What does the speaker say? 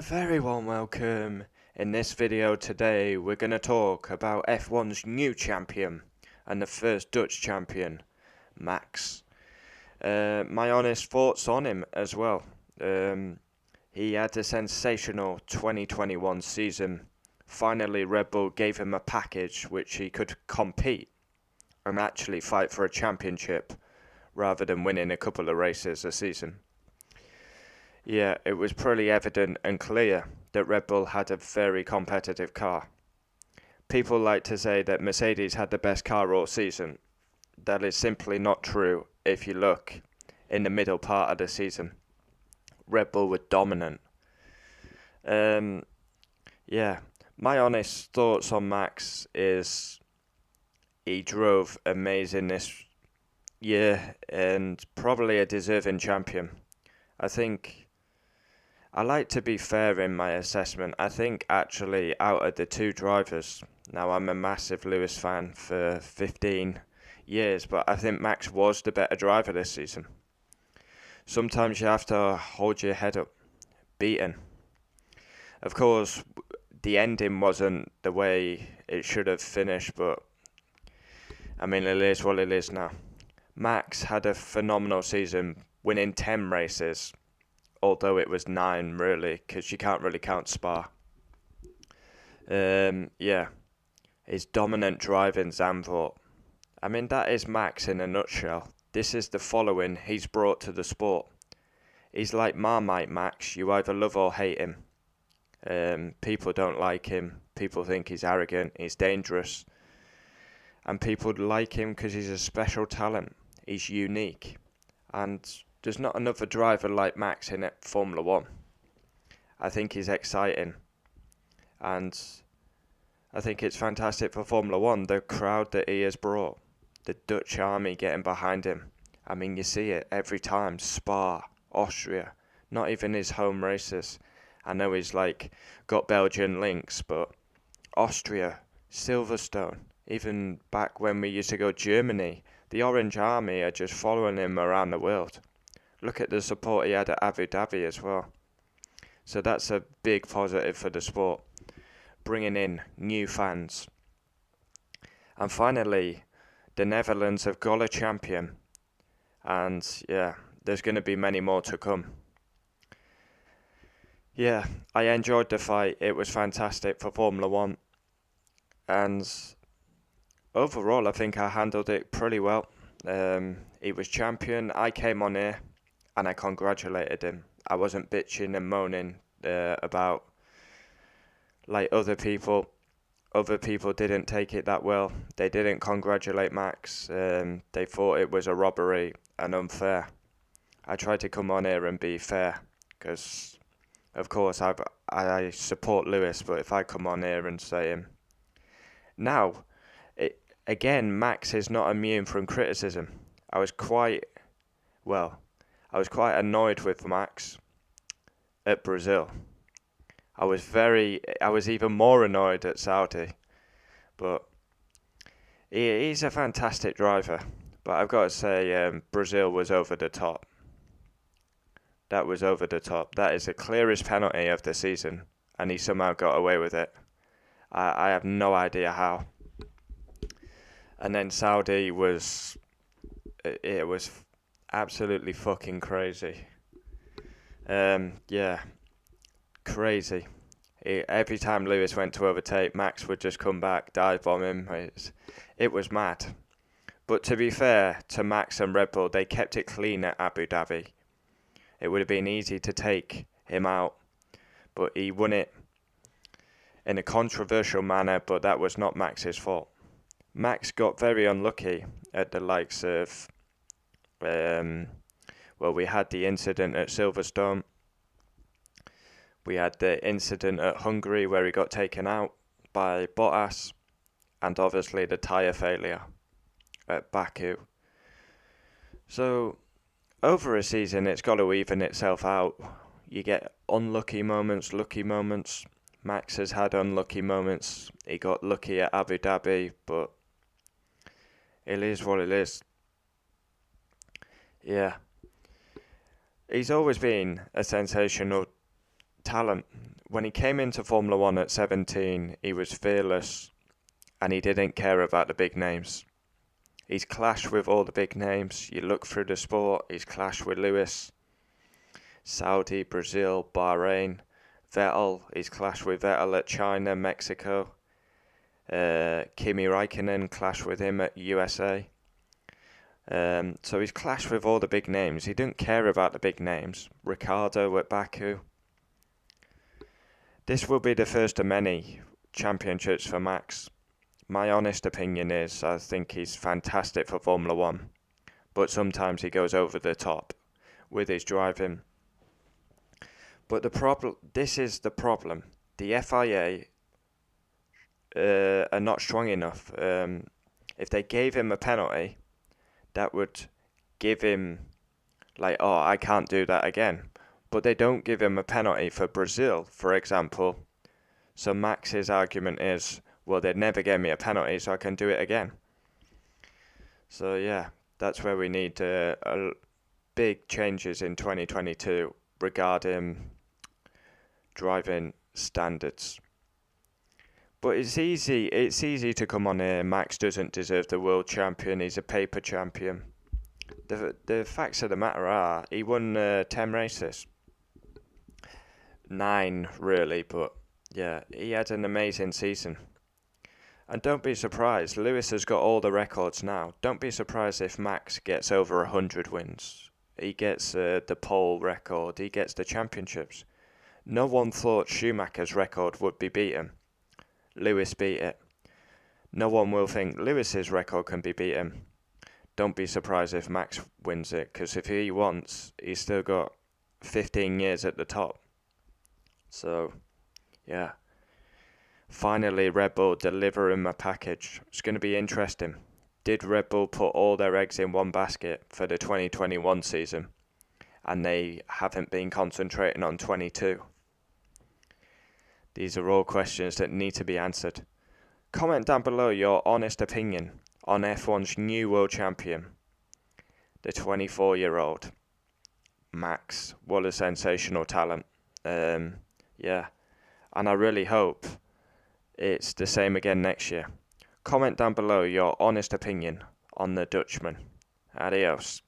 A very warm welcome. In this video today, we're going to talk about F1's new champion and the first Dutch champion, Max. My honest thoughts on him as well. He had a sensational 2021 season. Finally, Red Bull gave him a package which he could compete and actually fight for a championship rather than winning a couple of races a season. Yeah, it was pretty evident and clear that Red Bull had a very competitive car. People like to say that Mercedes had the best car all season. That is simply not true if you look in the middle part of the season. Red Bull were dominant. Yeah, my honest thoughts on Max is he drove amazing this year and probably a deserving champion. I like to be fair in my assessment. I think actually out of the two drivers, now I'm a massive Lewis fan for 15 years, but I think Max was the better driver this season. Sometimes you have to hold your head up, beaten. Of course, the ending wasn't the way it should have finished, but I mean, it is what it is now. Max had a phenomenal season, winning 10 races. Although it was 9 really, because you can't really count Spa. His dominant driving Zandvoort. I mean, that is Max in a nutshell. This is the following he's brought to the sport. He's like Marmite Max, you either love or hate him. People don't like him, people think he's arrogant, he's dangerous. And people like him because he's a special talent, he's unique. And there's not another driver like Max in Formula 1. I think he's exciting. And I think it's fantastic for Formula 1, the crowd that he has brought. The Dutch army getting behind him. I mean, you see it every time. Spa, Austria, not even his home races. I know he's got Belgian links, but Austria, Silverstone, even back when we used to go Germany, the Orange Army are just following him around the world. Look at the support he had at Abu Dhabi as well. So that's a big positive for the sport. Bringing in new fans. And finally, the Netherlands have got a champion. And yeah, there's going to be many more to come. Yeah, I enjoyed the fight. It was fantastic for Formula 1. And overall, I think I handled it pretty well. He was champion. I came on here and I congratulated him. I wasn't bitching and moaning about like other people. Other people didn't take it that well. They didn't congratulate Max. They thought it was a robbery and unfair. I tried to come on here and be fair because, of course, I support Lewis. But if I come on here and say him now, again, Max is not immune from criticism. I was quite annoyed with Max at Brazil. I was even more annoyed at Saudi. But he's a fantastic driver. But I've got to say, Brazil was over the top. That was over the top. That is the clearest penalty of the season. And he somehow got away with it. I have no idea how. And then Saudi it was absolutely fucking crazy. Crazy. Every time Lewis went to overtake, Max would just come back, dive bomb him. It was mad. But to be fair to Max and Red Bull, they kept it clean at Abu Dhabi. It would have been easy to take him out, but he won it in a controversial manner, but that was not Max's fault. Max got very unlucky at the likes of, we had the incident at Silverstone. We had the incident at Hungary where he got taken out by Bottas, and obviously the tyre failure at Baku. So, over a season, it's got to even itself out. You get unlucky moments, lucky moments. Max has had unlucky moments. He got lucky at Abu Dhabi, but it is what it is. Yeah. He's always been a sensational talent. When he came into Formula One at 17, he was fearless and he didn't care about the big names. He's clashed with all the big names. You look through the sport, he's clashed with Lewis, Saudi, Brazil, Bahrain, Vettel. He's clashed with Vettel at China, Mexico. Kimi Raikkonen clashed with him at USA. So he's clashed with all the big names. He didn't care about the big names. Ricciardo at Baku. This will be the first of many championships for Max. My honest opinion is I think he's fantastic for Formula One, but sometimes he goes over the top with his driving. But this is the problem. The FIA are not strong enough. If they gave him a penalty, that would give him like, oh, I can't do that again. But they don't give him a penalty for Brazil, for example. So Max's argument is, well, they never gave me a penalty, so I can do it again. So yeah, that's where we need big changes in 2022 regarding driving standards. But it's easy to come on here. Max doesn't deserve the world champion. He's a paper champion. The facts of the matter are, he won 10 races. 9 really, but yeah, he had an amazing season. And don't be surprised, Lewis has got all the records now. Don't be surprised if Max gets over 100 wins. He gets the pole record, he gets the championships. No one thought Schumacher's record would be beaten. Lewis beat it. No one will think Lewis's record can be beaten. Don't be surprised if Max wins it, because if he wants, he's still got 15 years at the top. So, yeah. Finally, Red Bull deliver him a package. It's going to be interesting. Did Red Bull put all their eggs in one basket for the 2021 season, and they haven't been concentrating on 22? These are all questions that need to be answered. Comment down below your honest opinion on F1's new world champion, the 24-year-old Max. What a sensational talent. Yeah, and I really hope it's the same again next year. Comment down below your honest opinion on the Dutchman. Adios.